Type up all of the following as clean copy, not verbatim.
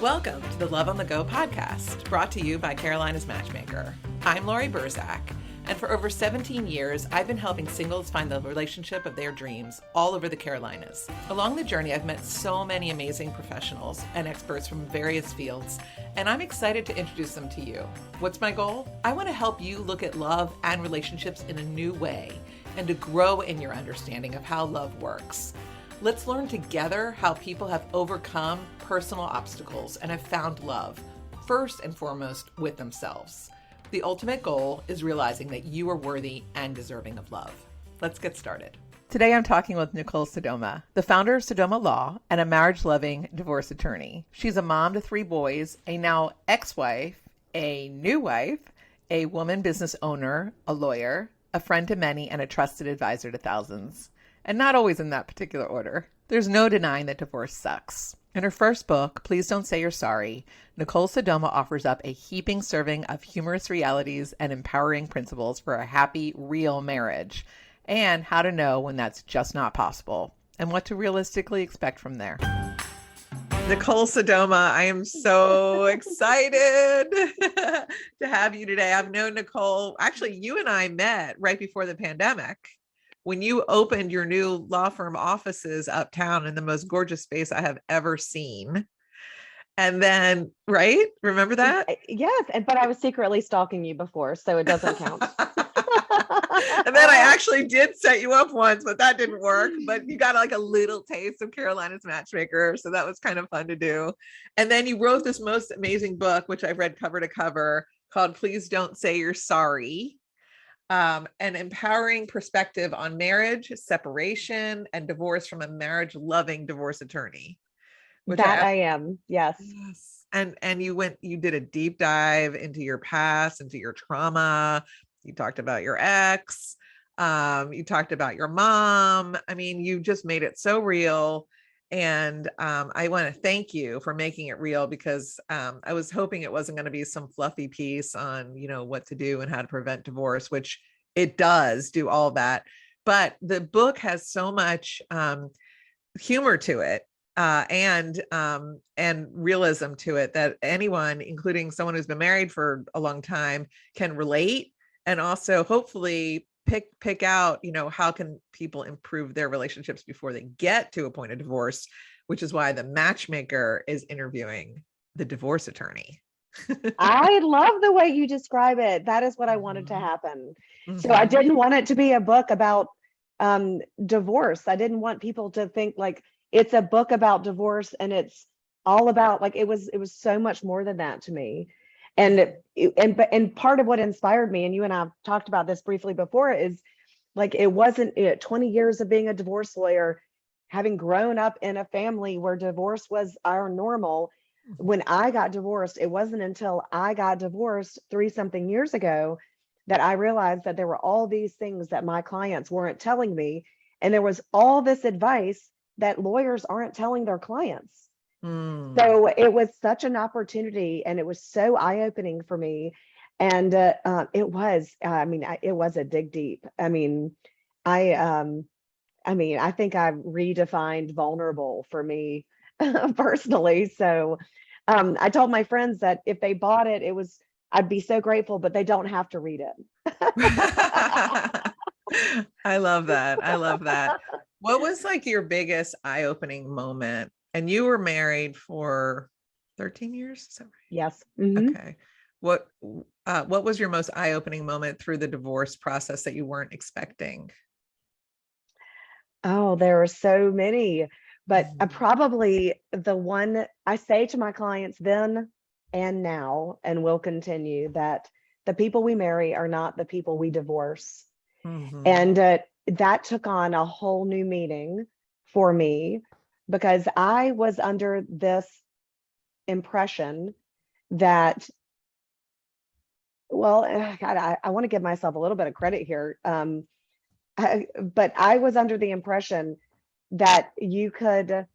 Welcome to the Love on the Go podcast, brought to you by Carolina's Matchmaker. I'm Laurie Burzak, and for over 17 years, I've been helping singles find the relationship of their dreams all over the Carolinas. Along the journey, I've met so many amazing professionals and experts from various fields, and I'm excited to introduce them to you. What's my goal? I want to help you look at love and relationships in a new way and to grow in your understanding of how love works. Let's learn together how people have overcome personal obstacles and have found love, first and foremost with themselves. The ultimate goal is realizing that you are worthy and deserving of love. Let's get started. Today I'm talking with Nicole Sodoma, the founder of Sodoma Law and a marriage-loving divorce attorney. She's a mom to 3 boys, a now ex-wife, a new wife, a woman business owner, a lawyer, a friend to many, and a trusted advisor to thousands. And not always in that particular order. There's no denying that divorce sucks. In her first book, Please Don't Say You're Sorry, Nicole Sodoma offers up a heaping serving of humorous realities and empowering principles for a happy, real marriage, and how to know when that's just not possible, and what to realistically expect from there. Nicole Sodoma, I am so excited to have you today. I've known Nicole, actually, you and I met right before the pandemic, when you opened your new law firm offices uptown in the most gorgeous space I have ever seen. And then, right? Remember that? Yes. But I was secretly stalking you before, so it doesn't count. And then I actually did set you up once, but that didn't work. But you got like a little taste of Carolina's Matchmaker. So that was kind of fun to do. And then you wrote this most amazing book, which I've read cover to cover, called Please Don't Say You're Sorry. An empowering perspective on marriage, separation, and divorce from a marriage-loving divorce attorney. I am, yes. And you did a deep dive into your past, into your trauma. You talked about your ex. You talked about your mom. I mean, you just made it so real. And I want to thank you for making it real, because I was hoping it wasn't going to be some fluffy piece on, what to do and how to prevent divorce, which it does do all that. But the book has so much humor to it and realism to it that anyone, including someone who's been married for a long time, can relate, and also hopefully pick out, how can people improve their relationships before they get to a point of divorce, which is why the matchmaker is interviewing the divorce attorney. I love the way you describe it. That is what I wanted to happen. Mm-hmm. So I didn't want it to be a book about divorce. I didn't want people to think like it's a book about divorce and it's all about, like, it was so much more than that to me. And part of what inspired me, and you and I have talked about this briefly before, is like, it wasn't 20 years of being a divorce lawyer, having grown up in a family where divorce was our normal. When I got divorced, it wasn't until I got divorced 3-something years ago that I realized that there were all these things that my clients weren't telling me. And there was all this advice that lawyers aren't telling their clients. So it was such an opportunity, and it was so eye-opening for me. And it was a dig deep. I think I redefined vulnerable for me personally. So I told my friends that if they bought it, I'd be so grateful, but they don't have to read it. I love that. What was like your biggest eye-opening moment? And you were married for 13 years, is that right? Yes. Mm-hmm. Okay. What was your most eye-opening moment through the divorce process that you weren't expecting? Oh, there are so many, but probably the one I say to my clients then and now, and will continue, that the people we marry are not the people we divorce. Mm-hmm. And that took on a whole new meaning for me, because I was under this impression that, well, God, I want to give myself a little bit of credit here. But I was under the impression that you could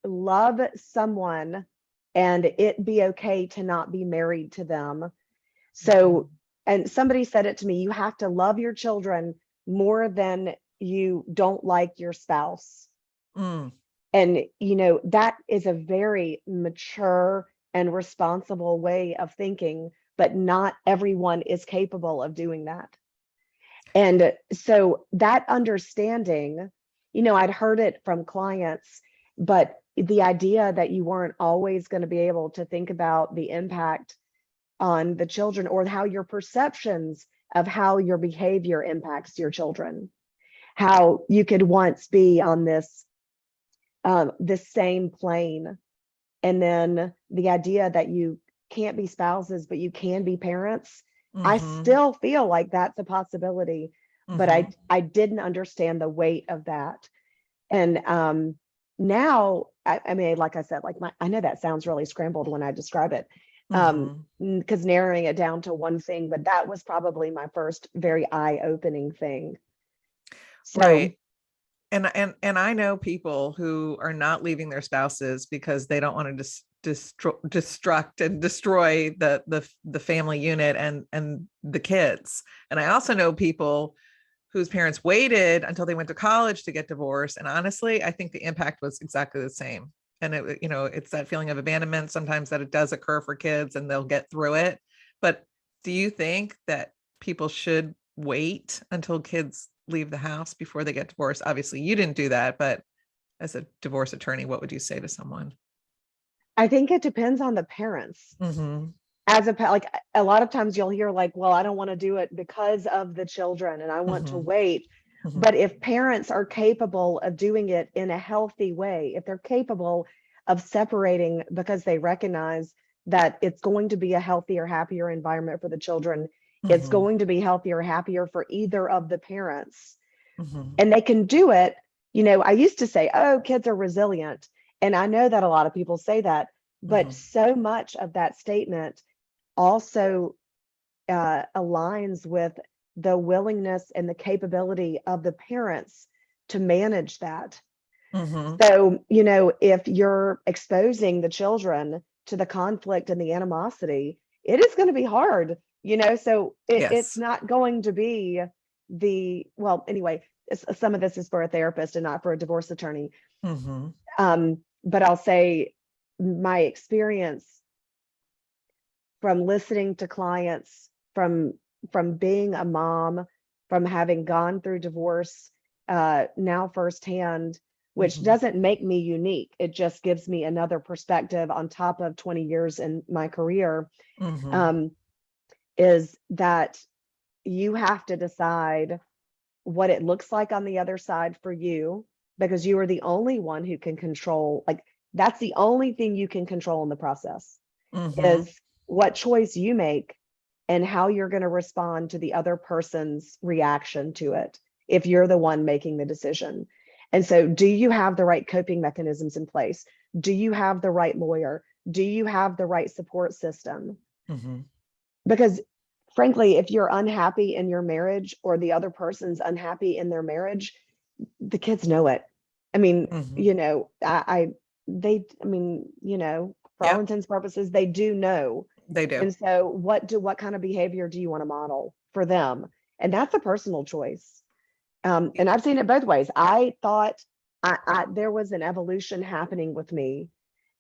love someone and it be okay to not be married to them. So, and somebody said it to me, you have to love your children more than you don't like your spouse. And, that is a very mature and responsible way of thinking, but not everyone is capable of doing that. And so that understanding, I'd heard it from clients, but the idea that you weren't always going to be able to think about the impact on the children, or how your perceptions of how your behavior impacts your children, how you could once be on this same plane, and then the idea that you can't be spouses but you can be parents. I still feel like that's a possibility, but I didn't understand the weight of that. And now, I mean, like I said, like I know that sounds really scrambled when I describe it, because narrowing it down to one thing, but that was probably my first very eye-opening thing. So, right. And I know people who are not leaving their spouses because they don't want to destruct and destroy the family unit and the kids. And I also know people whose parents waited until they went to college to get divorced. And honestly, I think the impact was exactly the same. And it's that feeling of abandonment sometimes that it does occur for kids, and they'll get through it. But do you think that people should wait until kids leave the house before they get divorced? Obviously you didn't do that, but as a divorce attorney, what would you say to someone? I think it depends on the parents. Like a lot of times you'll hear like, well, I don't want to do it because of the children and I want to wait. But if parents are capable of doing it in a healthy way, if they're capable of separating because they recognize that it's going to be a healthier, happier environment for the children, it's going to be healthier, happier for either of the parents, and they can do it. I used to say, oh, kids are resilient. And I know that a lot of people say that, but so much of that statement also aligns with the willingness and the capability of the parents to manage that. So, if you're exposing the children to the conflict and the animosity, it is going to be hard, so it's not going to be well, anyway, some of this is for a therapist and not for a divorce attorney. But I'll say my experience from listening to clients, from being a mom, from having gone through divorce now firsthand, which doesn't make me unique. It just gives me another perspective on top of 20 years in my career, is that you have to decide what it looks like on the other side for you, because you are the only one who can control, like that's the only thing you can control in the process, is what choice you make and how you're going to respond to the other person's reaction to it, if you're the one making the decision. And so, do you have the right coping mechanisms in place? Do you have the right lawyer? Do you have the right support system? Because frankly, if you're unhappy in your marriage, or the other person's unhappy in their marriage, the kids know it. I mean, for all intents and purposes, they do know. They do. And so what kind of behavior do you want to model for them? And that's a personal choice. And I've seen it both ways. I thought there was an evolution happening with me,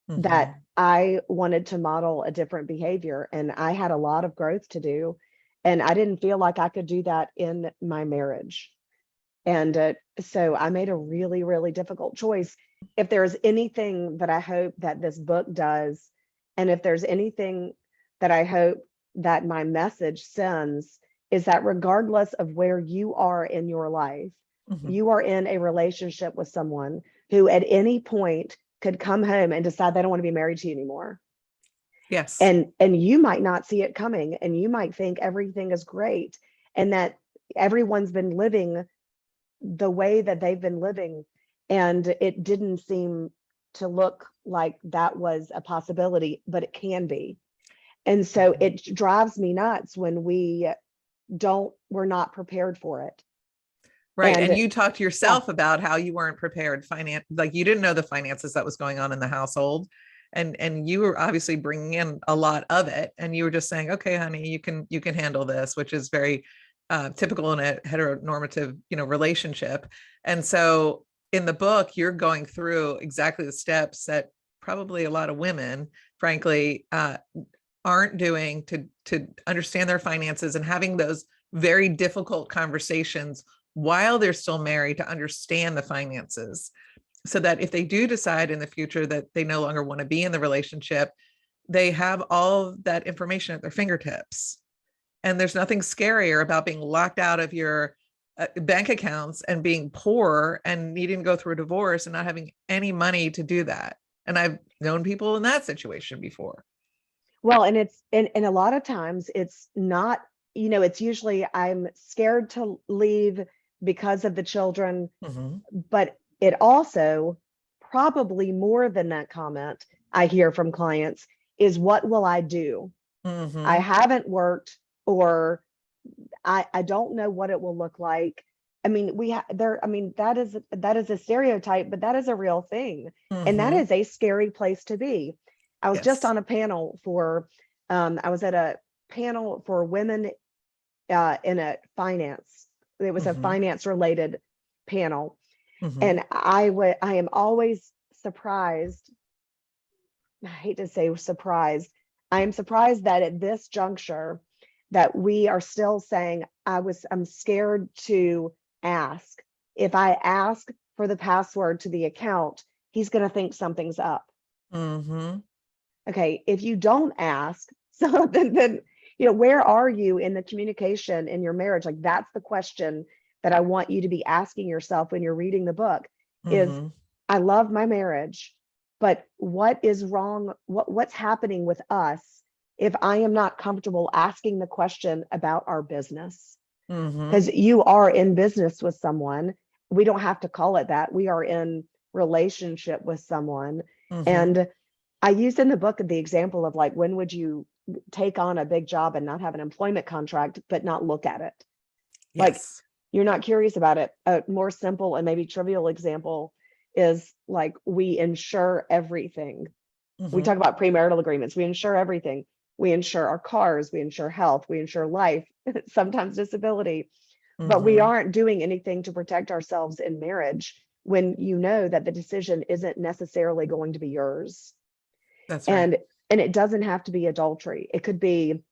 that I wanted to model a different behavior, and I had a lot of growth to do, and I didn't feel like I could do that in my marriage. And so I made a really, really difficult choice. If there's anything that I hope that this book does, and if there's anything that I hope that my message sends, is that regardless of where you are in your life, you are in a relationship with someone who at any point could come home and decide they don't want to be married to you anymore. Yes. And you might not see it coming, and you might think everything is great, and that everyone's been living the way that they've been living, and it didn't seem to look like that was a possibility, but it can be. And so it drives me nuts when we're not prepared for it. Right. And you talked to yourself about how you weren't prepared, like you didn't know the finances that was going on in the household. And you were obviously bringing in a lot of it, and you were just saying, okay, honey, you can handle this, which is very typical in a heteronormative, relationship. And so in the book, you're going through exactly the steps that probably a lot of women, frankly, aren't doing to understand their finances and having those very difficult conversations while they're still married to understand the finances, so that if they do decide in the future that they no longer want to be in the relationship, they have all of that information at their fingertips. And there's nothing scarier about being locked out of your bank accounts and being poor and needing to go through a divorce and not having any money to do that. And I've known people in that situation before. Well, and and a lot of times it's not, it's usually I'm scared to leave because of the children, but it also, probably more than that comment I hear from clients, is what will I do? I haven't worked, or I don't know what it will look like. I mean, that is a stereotype, but that is a real thing. And that is a scary place to be. I was just on a panel I was at a panel for women in a finance. It was a finance related panel. And I am always surprised. I hate to say surprised. I am surprised that at this juncture that we are still saying, I'm scared to ask. If I ask for the password to the account, he's going to think something's up. Okay, if you don't ask, so then where are you in the communication in your marriage? Like, that's the question that I want you to be asking yourself when you're reading the book. Is, I love my marriage, but what is wrong? What's happening with us if I am not comfortable asking the question about our business? Because you are in business with someone. We don't have to call it that. We are in relationship with someone. And I used in the book the example of, like, when would you take on a big job and not have an employment contract, but not look at it? Like, you're not curious about it. A more simple and maybe trivial example is, like, we insure everything. We talk about premarital agreements. We insure everything. We insure our cars, we insure health, we insure life, sometimes disability, but we aren't doing anything to protect ourselves in marriage when you know that the decision isn't necessarily going to be yours. That's right. And it doesn't have to be adultery. It could be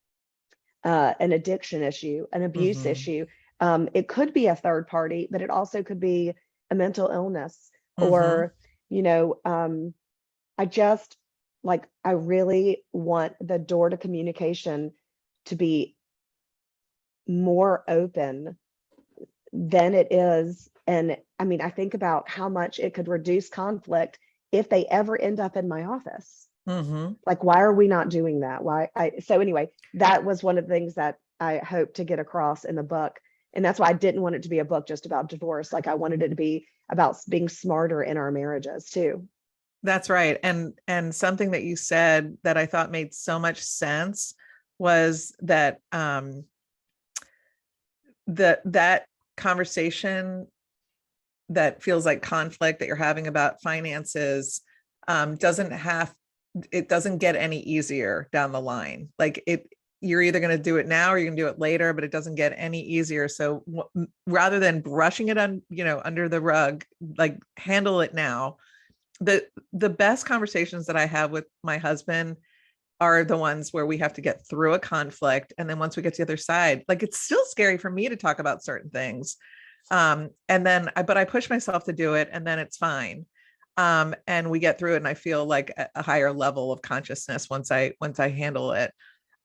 an addiction issue, an abuse issue. It could be a third party, but it also could be a mental illness, or, I really want the door to communication to be more open than it is. And I mean, I think about how much it could reduce conflict if they ever end up in my office. Like, why are we not doing that? So anyway, that was one of the things that I hope to get across in the book. And that's why I didn't want it to be a book just about divorce. Like, I wanted it to be about being smarter in our marriages too. That's right. And something that you said that I thought made so much sense was that that conversation that feels like conflict that you're having about finances doesn't get any easier down the line. Like, you're either going to do it now or you're going to do it later, but it doesn't get any easier. So rather than brushing it under the rug, like, handle it now. The best conversations that I have with my husband are the ones where we have to get through a conflict. And then once we get to the other side, like, it's still scary for me to talk about certain things. But I push myself to do it, and then it's fine. And we get through it, and I feel like a higher level of consciousness once I handle it.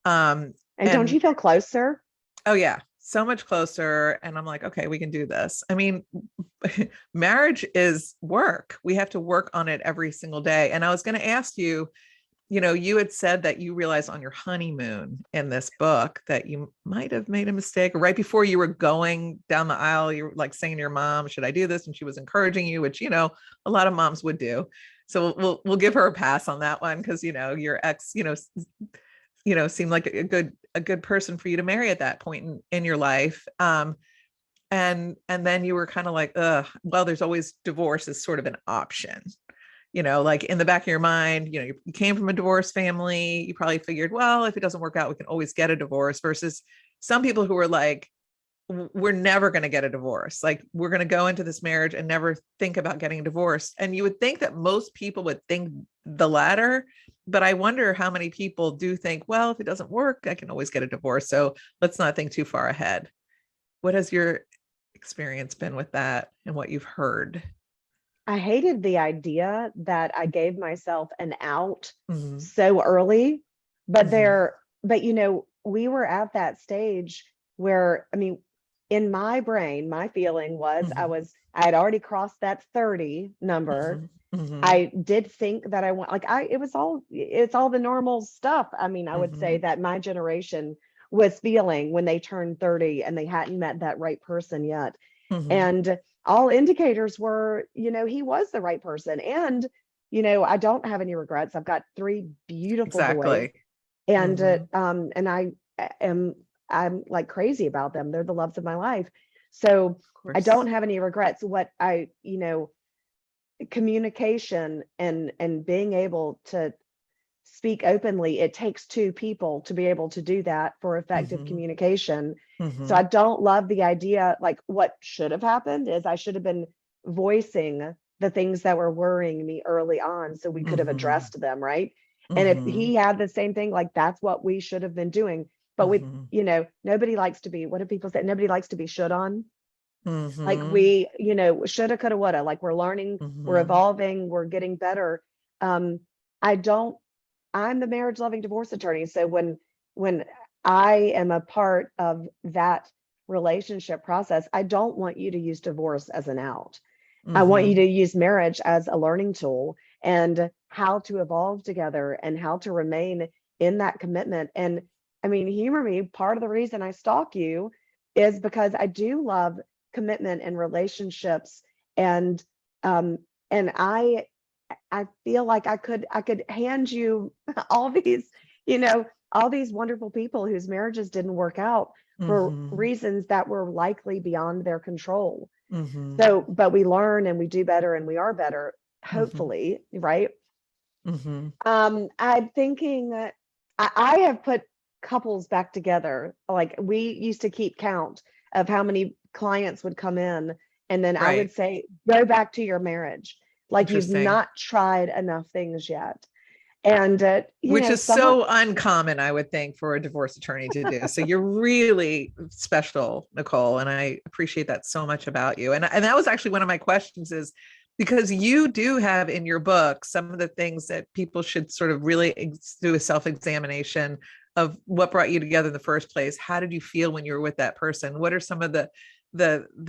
And don't you feel closer? Oh yeah, so much closer. And I'm like, okay, we can do this. I mean, marriage is work. We have to work on it every single day. And I was going to ask you, you had said that you realized on your honeymoon in this book that you might have made a mistake, or right before you were going down the aisle, you were like saying to your mom, should I do this? And she was encouraging you, which, a lot of moms would do. So we'll give her a pass on that one. Cause your ex, seemed like a good person for you to marry at that point in your life. And then you were kind of like, well, there's always divorce as sort of an option, like in the back of your mind, you came from a divorced family. You probably figured, well, if it doesn't work out, we can always get a divorce, versus some people who are like, we're never going to get a divorce. Like, we're going to go into this marriage and never think about getting divorced. And you would think that most people would think the latter, but I wonder how many people do think, well, if it doesn't work, I can always get a divorce. So let's not think too far ahead. What has your experience been with that and what you've heard? I hated the idea that I gave myself an out Mm-hmm. so early, but Mm-hmm. but we were at that stage where, I mean, in my brain, my feeling was Mm-hmm. I had already crossed that 30 number. Mm-hmm. Mm-hmm. I did think that I want, like, it's all the normal stuff. I mean, I would say Mm-hmm. that my generation was feeling when they turned 30 and they hadn't met that right person yet. Mm-hmm. And all indicators were, he was the right person. And, I don't have any regrets. I've got three beautiful boys, Exactly. and Mm-hmm. am I'm like crazy about them. They're the loves of my life. So Of I don't course. have any regrets. What communication and being able to speak openly, it takes two people to be able to do that for effective Mm-hmm. communication. So Mm-hmm. I don't love the idea, like, what should have happened is I should have been voicing the things that were worrying me early on so we could have Mm-hmm. addressed them, right? And if Mm-hmm. he had the same thing, like, that's what we should have been doing. But Mm-hmm. nobody likes to be, what do people say? Nobody likes to be shit on. Like, Mm-hmm. we, shoulda, coulda, woulda, like, we're learning, we're Mm-hmm. evolving, we're getting better. Um, I don't, I'm the marriage loving divorce attorney. So when I am a part of that relationship process, I don't want you to use divorce as an out. I want you Mm-hmm. to use marriage as a learning tool and how to evolve together and how to remain in that commitment. And I mean, humor me, part of the reason I stalk you is because I do love commitment and relationships. And um and I feel like I could hand you all these, you know, all these wonderful people whose marriages didn't work out for Mm-hmm. reasons that were likely beyond their control. Mm-hmm. So, but we learn and we do better and we are better, Mm-hmm. hopefully, right? Mm-hmm. I'm thinking that I have put couples back together. Like, we used to keep count of how many clients would come in, and then I would Right. say, go back to your marriage. Like, you've Interesting. not tried enough things yet. And Which is someone, so uncommon, I would think, for a divorce attorney to do. So you're really special, Nicole, and I appreciate that so much about you. And that was actually one of my questions, is because you do have in your book some of the things that people should sort of really do a self-examination of what brought you together in the first place. How did you feel when you were with that person? What are some of the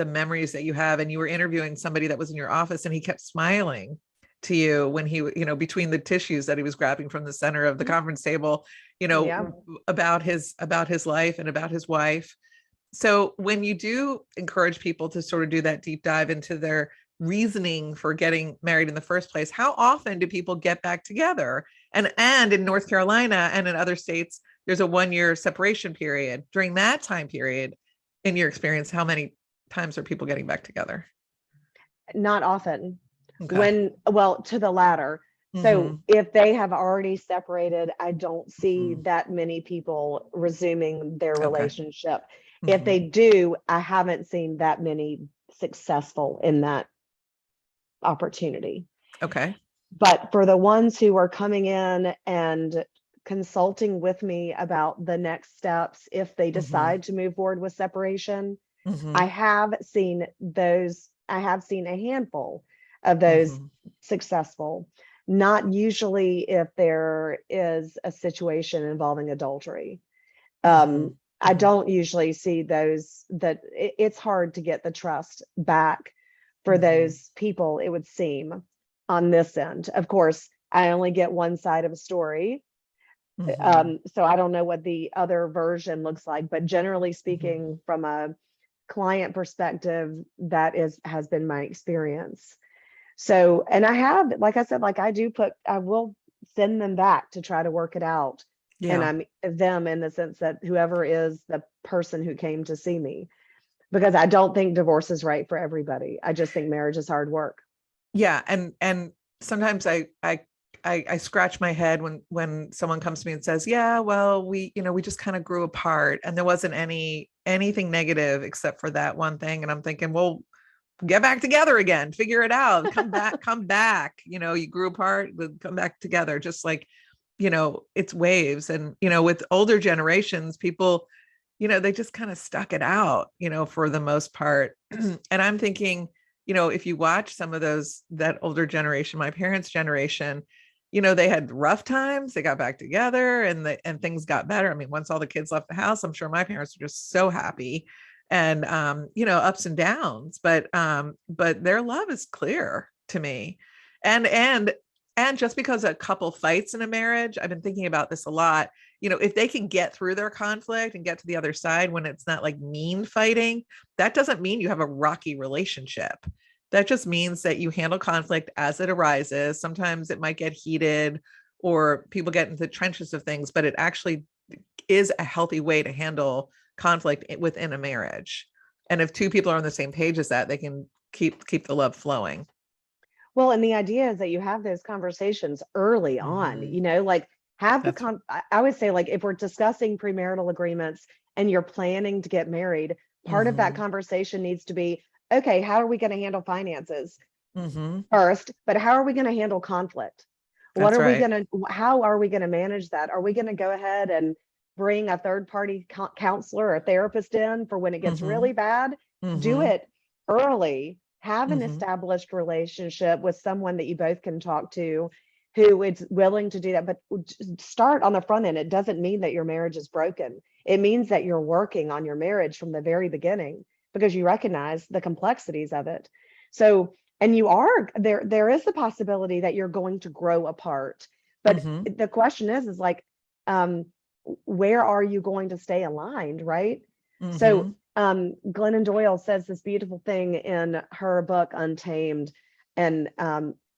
memories that you have? And you were interviewing somebody that was in your office and he kept smiling to you when he, between the tissues that he was grabbing from the center of the conference table, yeah, about his life and about his wife. So when you do encourage people to sort of do that deep dive into their reasoning for getting married in the first place, how often do people get back together? And in North Carolina and in other states, there's a 1 year separation period. During that time period, in your experience, how many times are people getting back together? not often. Okay. Well, to the latter. So Mm-hmm. if they have already separated, I don't see Mm-hmm. that many people resuming their Okay. relationship. If Mm-hmm. they do, I haven't seen that many successful in that opportunity. Okay. But for the ones who are coming in and consulting with me about the next steps, if they Mm-hmm. decide to move forward with separation, Mm-hmm. I have seen a handful of those Mm-hmm. successful, not usually if there is a situation involving adultery. Mm-hmm. I Mm-hmm. don't usually see those, that it's hard to get the trust back for Mm-hmm. those people, it would seem, on this end. Of course, I only get one side of a story. Mm-hmm. So I don't know what the other version looks like, but generally Mm-hmm. speaking, from a client perspective, has been my experience. So, and I have, like I said, like, I will send them back to try to work it out. And Yeah. I'm them in the sense that whoever is the person who came to see me, because I don't think divorce is right for everybody. I just think marriage is hard work. Yeah. And sometimes I I scratch my head when someone comes to me and says, yeah, well, we just kind of grew apart and there wasn't anything negative except for that one thing. And I'm thinking, well, get back together again, figure it out, come back, you grew apart, but come back together. Just like, it's waves. And, with older generations, people, they just kind of stuck it out, for the most part. And I'm thinking, if you watch some of that older generation, my parents' generation, they had rough times, they got back together and things got better. I mean, once all the kids left the house, I'm sure my parents were just so happy and, ups and downs, but their love is clear to me. And just because a couple fights in a marriage, I've been thinking about this a lot, if they can get through their conflict and get to the other side when it's not like mean fighting, that doesn't mean you have a rocky relationship. That just means that you handle conflict as it arises. Sometimes it might get heated or people get into the trenches of things, but it actually is a healthy way to handle conflict within a marriage. And if two people are on the same page as that, they can keep the love flowing. Well, and the idea is that you have those conversations early on, like have the I always say, like, if we're discussing premarital agreements and you're planning to get married, part of that conversation needs to be, okay, how are we going to handle finances first? But how are we going to handle conflict? How are we going to manage that? Are we going to go ahead and bring a third party counselor or therapist in for when it gets really bad? Do it early. Have an established relationship with someone that you both can talk to who is willing to do that. But start on the front end. It doesn't mean that your marriage is broken. It means that you're working on your marriage from the very beginning because you recognize the complexities of it. So, and you are there is the possibility that you're going to grow apart. But the question is like, where are you going to stay aligned, right? So Glennon Doyle says this beautiful thing in her book, Untamed. And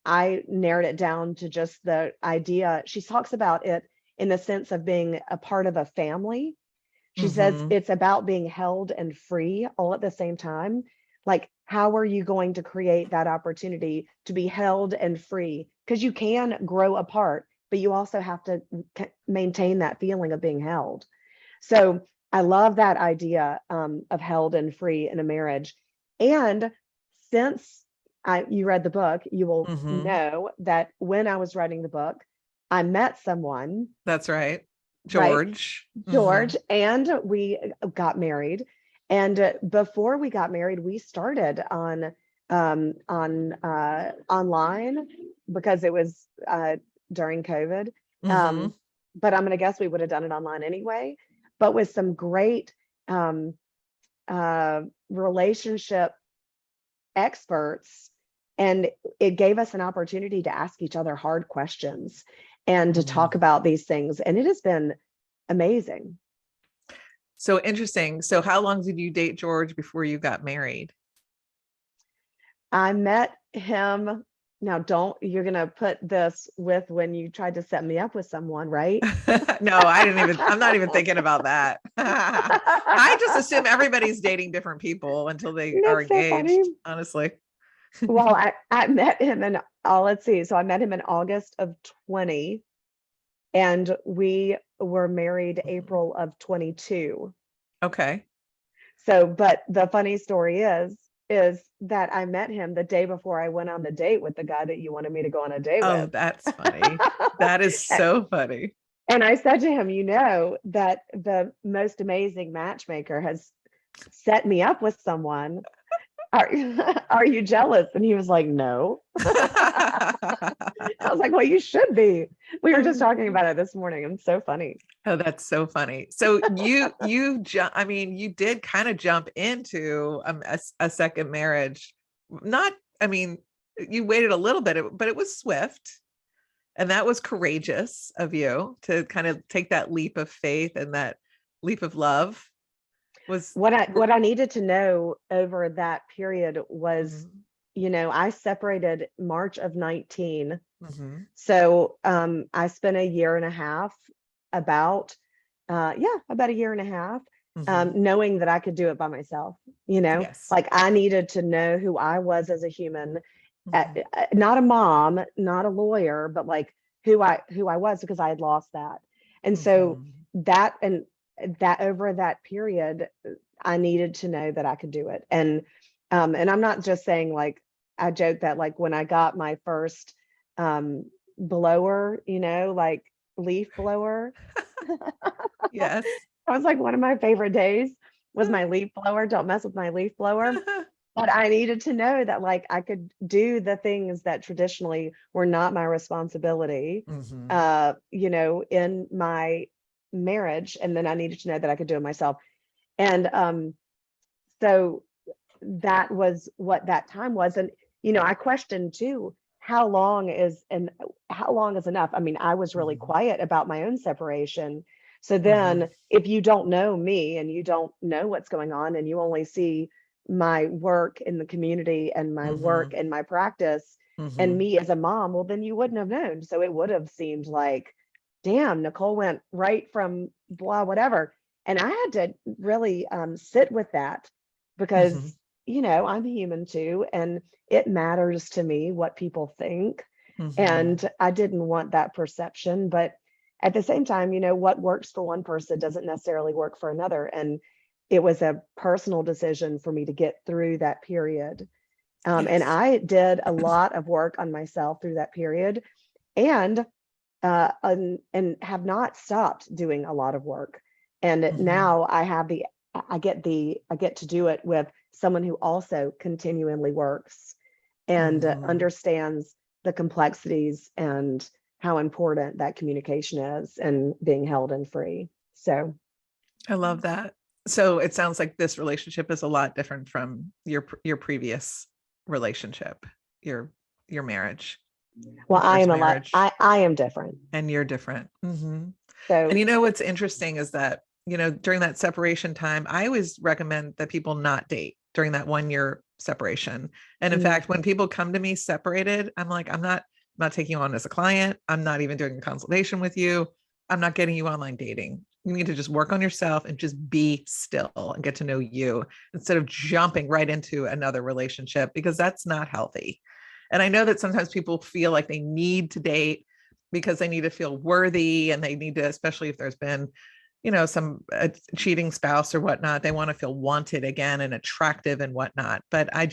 I narrowed it down to just the idea. She talks about it in the sense of being a part of a family. She says it's about being held and free all at the same time. Like, how are you going to create that opportunity to be held and free? Because you can grow apart, but you also have to maintain that feeling of being held. So I love that idea of held and free in a marriage. And since you read the book, you will know that when I was writing the book, I met someone. That's right. George. Right? George, and we got married. And before we got married, we started on online because it was during COVID. But I'm going to guess we would have done it online anyway. But with some great relationship experts, and it gave us an opportunity to ask each other hard questions and to talk about these things. And it has been amazing. So interesting. So how long did you date George before you got married? I met him. Now, you're going to put this with when you tried to set me up with someone, right? No, I'm not even thinking about that. I just assume everybody's dating different people until they are engaged, honestly. Well, I met him let's see. So I met him in August of 20 and we were married April of 22. Okay. So, but the funny story is that I met him the day before I went on the date with the guy that you wanted me to go on a date with. Oh, that's funny. That is so funny. And I said to him, that the most amazing matchmaker has set me up with someone. Are you jealous? And he was like, no. I was like, well, you should be. We were just talking about it this morning. It's so funny. Oh, that's so funny. So you did kind of jump into a second marriage. You waited a little bit, but it was swift. And that was courageous of you to kind of take that leap of faith and that leap of love. Was what I needed to know over that period was, I separated March of 19. So I spent a year and a half, about a year and a half, knowing that I could do it by myself. Yes. Like I needed to know who I was as a human, not a mom, not a lawyer, but like who I was, because I had lost that. And so that over that period, I needed to know that I could do it. And I'm not just saying, like, I joke that, like, when I got my first blower, like leaf blower, Yes. that was like one of my favorite days, was my leaf blower. Don't mess with my leaf blower. But I needed to know that, like, I could do the things that traditionally were not my responsibility, in my marriage. And then I needed to know that I could do it myself. And so that was what that time was. And, I questioned too, how long is enough? I mean, I was really quiet about my own separation. So then if you don't know me and you don't know what's going on, and you only see my work in the community and my work in my practice and me as a mom, well, then you wouldn't have known. So it would have seemed like, damn, Nicole went right from blah, whatever. And I had to really sit with that, because, I'm human too. And it matters to me what people think. And I didn't want that perception. But at the same time, what works for one person doesn't necessarily work for another. And it was a personal decision for me to get through that period. And I did a lot of work on myself through that period, and have not stopped doing a lot of work. And now I get to do it with someone who also continually works and understands the complexities and how important that communication is, and being held and free. So I love that. So it sounds like this relationship is a lot different from your previous relationship, your marriage. Well, I am I am different. And you're different. So, and what's interesting is that, during that separation time, I always recommend that people not date during that 1 year separation. And in fact, when people come to me separated, I'm like, I'm not taking you on as a client. I'm not even doing a consultation with you. I'm not getting you online dating. You need to just work on yourself and just be still and get to know you, instead of jumping right into another relationship, because that's not healthy. And I know that sometimes people feel like they need to date because they need to feel worthy, and they need to, especially if there's been, some cheating spouse or whatnot, they want to feel wanted again and attractive and whatnot. But I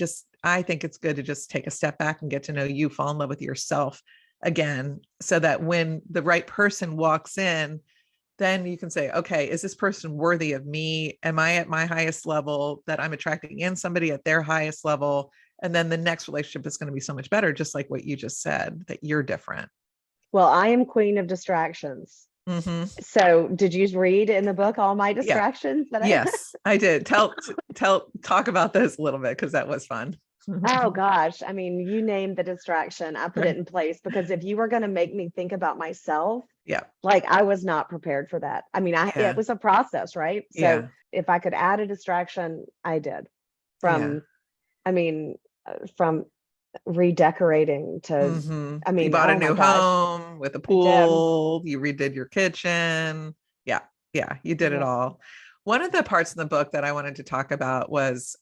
think it's good to just take a step back and get to know you, fall in love with yourself again, so that when the right person walks in, then you can say, okay, is this person worthy of me? Am I at my highest level, that I'm attracting in somebody at their highest level? And then the next relationship is going to be so much better, just like what you just said, that you're different. Well, I am queen of distractions. So did you read in the book all my distractions? Yes, I did. Talk about those a little bit, because that was fun. Oh gosh. I mean, you named the distraction. I put it in place, because if you were going to make me think about myself, like, I was not prepared for that. I mean, it was a process, right? So if I could add a distraction, I did. From redecorating to, you bought a new home with a pool, you redid your kitchen. You did it all. One of the parts in the book that I wanted to talk about was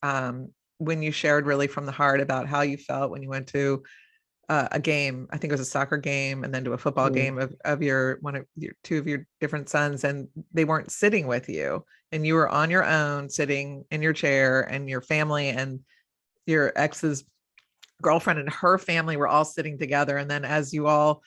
when you shared really from the heart about how you felt when you went to a game. I think it was a soccer game, and then to a football game of two of your different sons, and they weren't sitting with you, and you were on your own, sitting in your chair, and your family and your ex's girlfriend and her family were all sitting together. And then as you all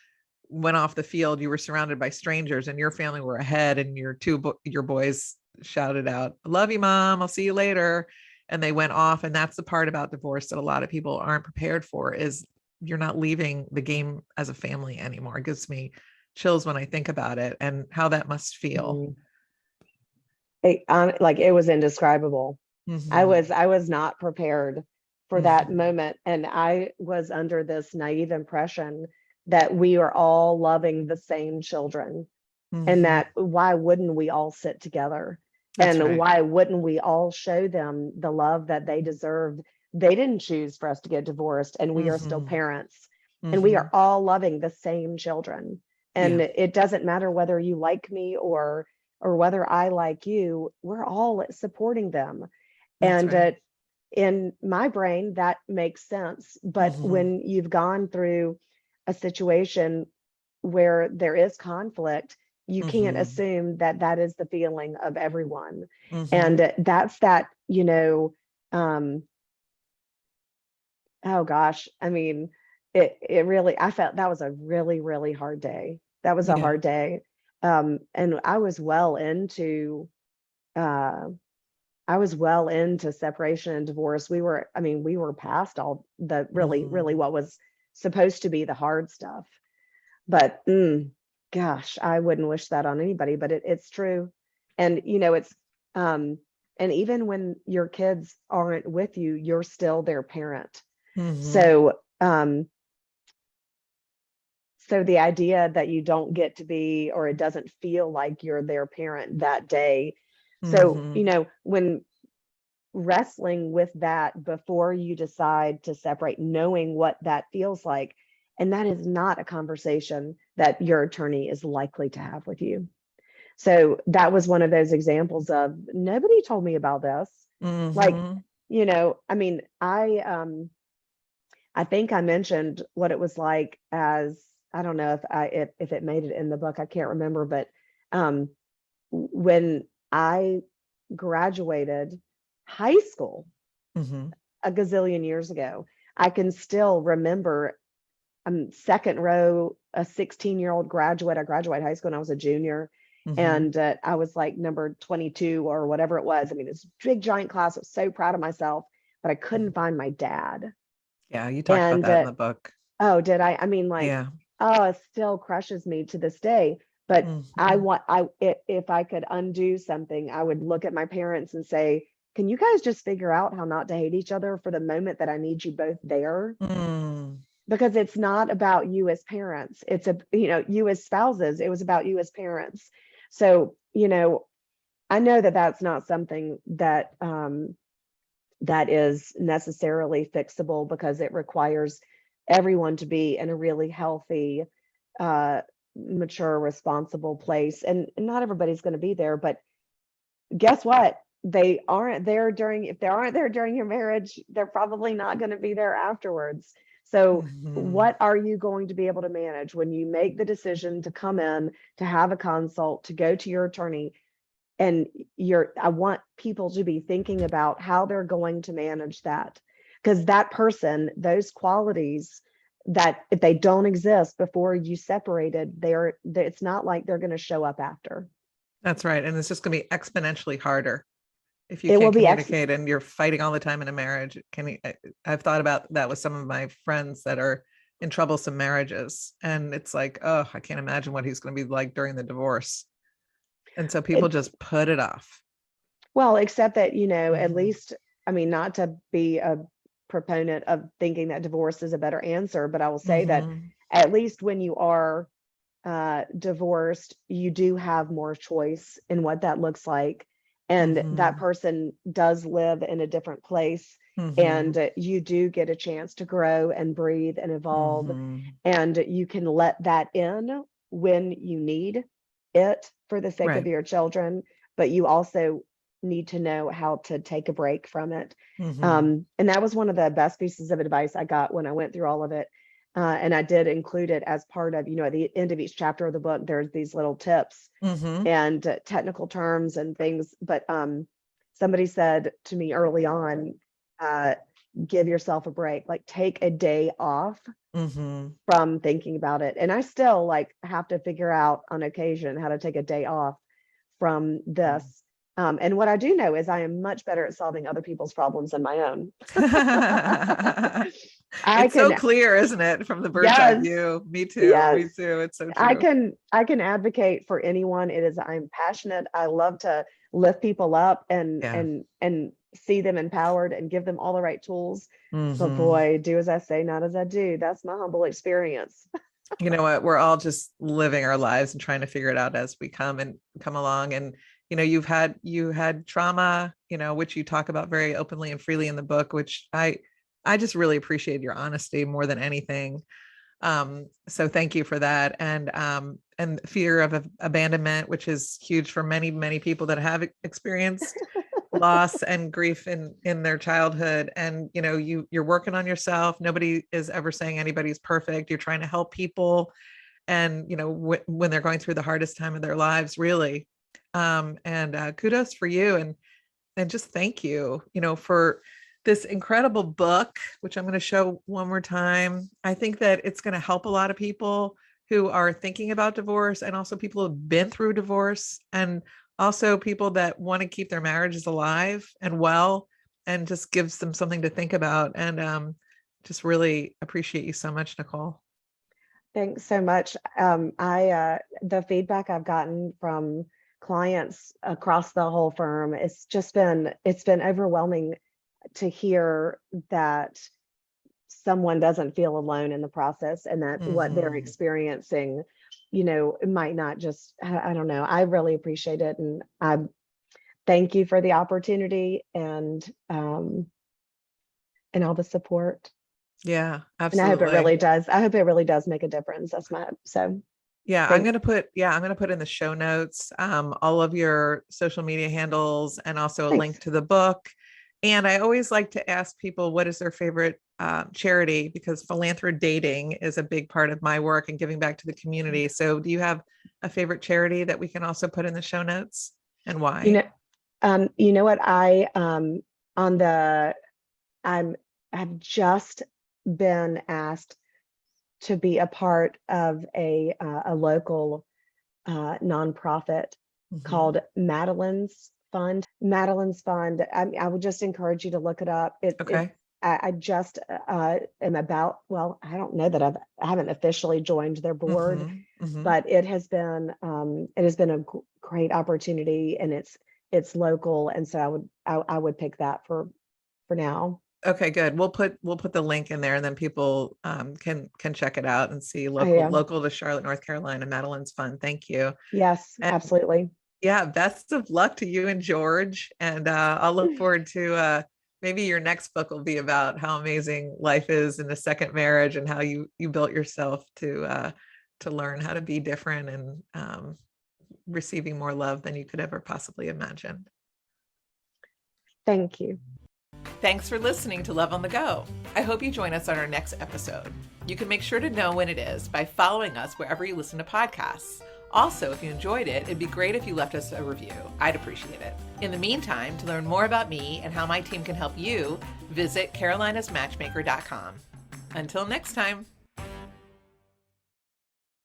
went off the field, you were surrounded by strangers, and your family were ahead, and your boys shouted out, "I love you, Mom. I'll see you later." And they went off. And that's the part about divorce that a lot of people aren't prepared for, is you're not leaving the game as a family anymore. It gives me chills when I think about it, and how that must feel. It was indescribable. I was not prepared for that moment. And I was under this naive impression that we are all loving the same children, and that why wouldn't we all sit together? That's right. Why wouldn't we all show them the love that they deserved? They didn't choose for us to get divorced, and we are still parents, and we are all loving the same children. And it doesn't matter whether you like me or whether I like you, we're all supporting them. That's right. In my brain, that makes sense. But when you've gone through a situation where there is conflict, you can't Mm-hmm. assume that that is the feeling of everyone. Mm-hmm. And that's that, um, oh gosh, I mean, it really, I felt that was a really, really hard day. That was a Yeah. hard day. And uh, I was well into separation and divorce. I mean, we were past all the really, really Mm-hmm. what was supposed to be the hard stuff. But gosh, I wouldn't wish that on anybody, but it's true. And it's um and even when your kids aren't with you, you're still their parent. Mm-hmm. So so the idea that you don't get to be, or it doesn't feel like you're their parent that day. So, Mm-hmm. when wrestling with that before you decide to separate, knowing what that feels like. And that is not a conversation that your attorney is likely to have with you. So that was one of those examples of nobody told me about this. Like, Mm-hmm. I mean, I think I mentioned what it was like as I don't know if it made it in the book. I can't remember, but um when I graduated high school Mm-hmm. a gazillion years ago, I can still remember second row, a 16-year-old graduate. I graduated high school and I was a junior. Mm-hmm. And I was like number 22 or whatever it was. I mean, it's a big, giant class. I was so proud of myself, but I couldn't find my dad. Yeah, you talk about And that in the book. oh, did I? I mean, like, Yeah. oh, it still crushes me to this day. But Mm-hmm. if I could undo something, I would look at my parents and say, can you guys just figure out how not to hate each other for the moment that I need you both there? Mm. Because it's not about you as parents. It's you as spouses. It was about you as parents. So, I know that that's not something that is necessarily fixable because it requires everyone to be in a really healthy, uh, mature, responsible place. And not everybody's going to be there, but guess what? If they aren't there during your marriage, they're probably not going to be there afterwards. So, Mm-hmm. what are you going to be able to manage when you make the decision to come in, to have a consult, to go to your attorney? And I want people to be thinking about how they're going to manage that, because that person, those qualities, that if they don't exist before you separated, it's not like they're going to show up after. That's right. And it's just going to be exponentially harder if you It will can't be communicate and you're fighting all the time in a marriage. I've thought about that with some of my friends that are in troublesome marriages. And it's like, oh, I can't imagine what he's going to be like during the divorce. And so people it, just put it off. well, except that, at Mm-hmm. least, I mean, not to be a proponent of thinking that divorce is a better answer, but I will say that Mm-hmm. at least when you are divorced, you do have more choice in what that looks like. And that Mm-hmm. person does live in a different place. Mm-hmm. And you do get a chance to grow and breathe and evolve. Mm-hmm. And you can let that in when you need it for the sake of Right. your children. But you also need to know how to take a break from it. Mm-hmm. And that was one of the best pieces of advice I got when I went through all of it. And I did include it as part of, at the end of each chapter of the book, there's these little tips Mm-hmm. and technical terms and things. But somebody said to me early on, uh, give yourself a break, like take a day off Mm-hmm. from thinking about it. And I still like have to figure out on occasion how to take a day off from this. And what I do know is I am much better at solving other people's problems than my own. I It's so can, clear, isn't it, from the bird's eye yes, view? Me too. yes. Me too. It's so I true. can I can advocate for anyone. I'm passionate. I love to lift people up and Yeah. and see them empowered and give them all the right tools. But Mm-hmm. boy, do as I say, not as I do. That's my humble experience. You know what? We're all just living our lives and trying to figure it out as we come along. And you had trauma, which you talk about very openly and freely in the book, which I just really appreciate your honesty more than anything. So thank you for that. And fear of abandonment, which is huge for many, many people that have experienced loss and grief in their childhood. And you're working on yourself. Nobody is ever saying anybody's perfect. You're trying to help people. and, when they're going through the hardest time of their lives, really. And kudos for you. And just thank you, for this incredible book, which I'm going to show one more time. I think that it's going to help a lot of people who are thinking about divorce, and also people who've been through divorce, and also people that want to keep their marriages alive and well, and just gives them something to think about. And just really appreciate you so much, Nicole. Thanks so much. The feedback I've gotten from clients across the whole firm, it's been overwhelming to hear that someone doesn't feel alone in the process, and that what they're experiencing, it might not just, I don't know. I really appreciate it. And I thank you for the opportunity and all the support. Yeah, And I absolutely. hope it really does make a difference. That's my hope. So yeah, thanks. I'm going to put in the show notes, all of your social media handles, and also a link to the book. And I always like to ask people, what is their favorite charity? Because philanthropy dating is a big part of my work and giving back to the community. So do you have a favorite charity that we can also put in the show notes, and why? You know what, I've just been asked to be a part of a local nonprofit called Madeline's Fund. Madeline's Fund. I would just encourage you to look it up. I just am about, well, I don't know that I haven't officially joined their board, but it has been a great opportunity, and it's local, and so I would pick that for now. Okay, good. We'll put the link in there, and then people can check it out and see local to Charlotte, North Carolina, Madeline's Fund. Thank you. Yes, absolutely. Yeah, best of luck to you and George. And I'll look forward to maybe your next book will be about how amazing life is in a second marriage, and how you built yourself to learn how to be different, and receiving more love than you could ever possibly imagine. Thank you. Thanks for listening to Love on the Go. I hope you join us on our next episode. You can make sure to know when it is by following us wherever you listen to podcasts. Also, if you enjoyed it, it'd be great if you left us a review. I'd appreciate it. In the meantime, to learn more about me and how my team can help you, visit carolinasmatchmaker.com. Until next time.